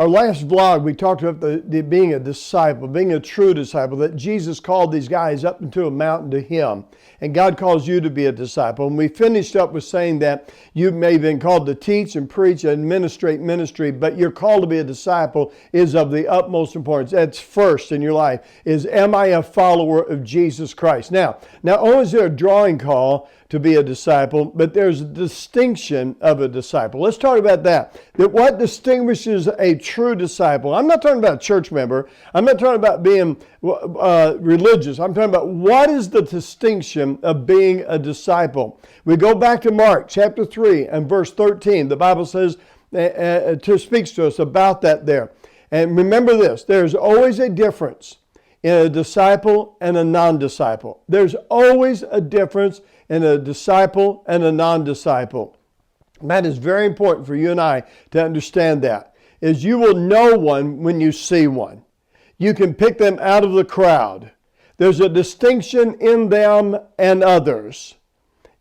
Our last vlog, we talked about the being a disciple, being a true disciple, that Jesus called these guys up into a mountain to Him. And God calls you to be a disciple. And we finished up with saying that you may have been called to teach and preach and administrate ministry, but your call to be a disciple is of the utmost importance. That's first in your life, is am I a follower of Jesus Christ? Now, not only is there a drawing call to be a disciple, but there's a distinction of a disciple. Let's talk about that. That what distinguishes a true disciple. I'm not talking about a church member. I'm not talking about being religious. I'm talking about what is the distinction of being a disciple. We go back to Mark chapter 3 and verse 13. The Bible says, speaks to us about that there. And remember this, there's always a difference in a disciple and a non-disciple. There's always a difference in a disciple and a non-disciple. That is very important for you and I to understand that, is you will know one when you see one. You can pick them out of the crowd. There's a distinction in them and others.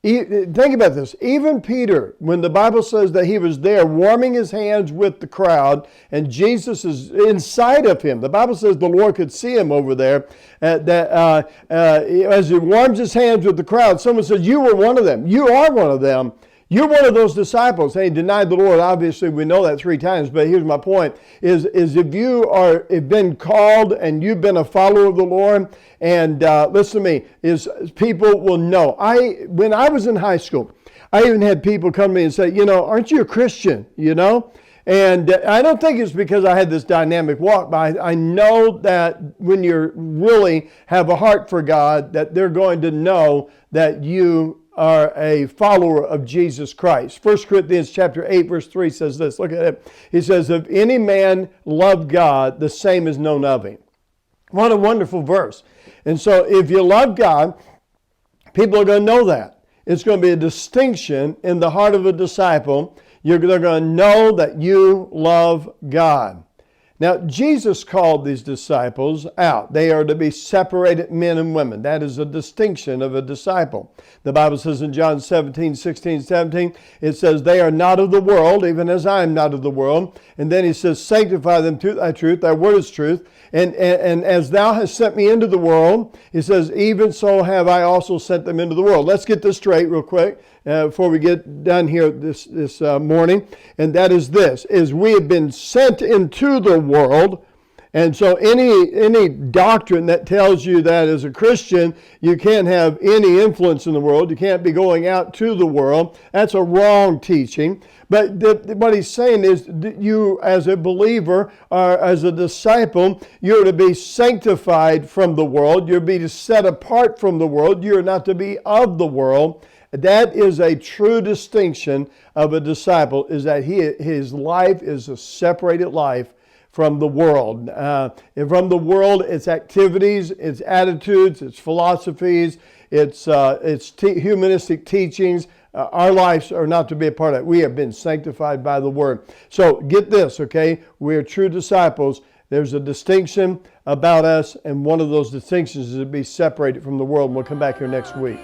Think about this. Even Peter, when the Bible says that he was there warming his hands with the crowd and Jesus is inside of him, the Bible says the Lord could see him over there. As he warms his hands with the crowd, someone says, you were one of them. You are one of them. You're one of those disciples. Hey, denied the Lord. Obviously, we know that 3 times, but here's my point, is if you have been called and you've been a follower of the Lord, and listen to me, is people will know. When I was in high school, I even had people come to me and say, aren't you a Christian, And I don't think it's because I had this dynamic walk, but I know that when you really have a heart for God, that they're going to know that you are a follower of Jesus Christ. 1 Corinthians chapter 8, verse 3 says this. Look at it. He says, if any man love God, the same is known of him. What a wonderful verse. And so if you love God, people are going to know that. It's going to be a distinction in the heart of a disciple. They're going to know that you love God. Now, Jesus called these disciples out. They are to be separated men and women. That is a distinction of a disciple. The Bible says in John 17, 16, 17, it says, they are not of the world, even as I am not of the world. And then he says, sanctify them to thy truth. Thy word is truth. And as thou hast sent me into the world, he says, even so have I also sent them into the world. Let's get this straight real quick before we get done here this morning. And that is this, is we have been sent into the world. And so any doctrine that tells you that as a Christian, you can't have any influence in the world, you can't be going out to the world, that's a wrong teaching. But what he's saying is that you as a believer or as a disciple, you're to be sanctified from the world, you're to be set apart from the world, you're not to be of the world. That is a true distinction of a disciple, is that his life is a separated life from the world. And from the world, its activities, its attitudes, its philosophies, its humanistic teachings. Our lives are not to be a part of it. We have been sanctified by the Word. So get this, okay? We're true disciples. There's a distinction about us, and one of those distinctions is to be separated from the world. And we'll come back here next week.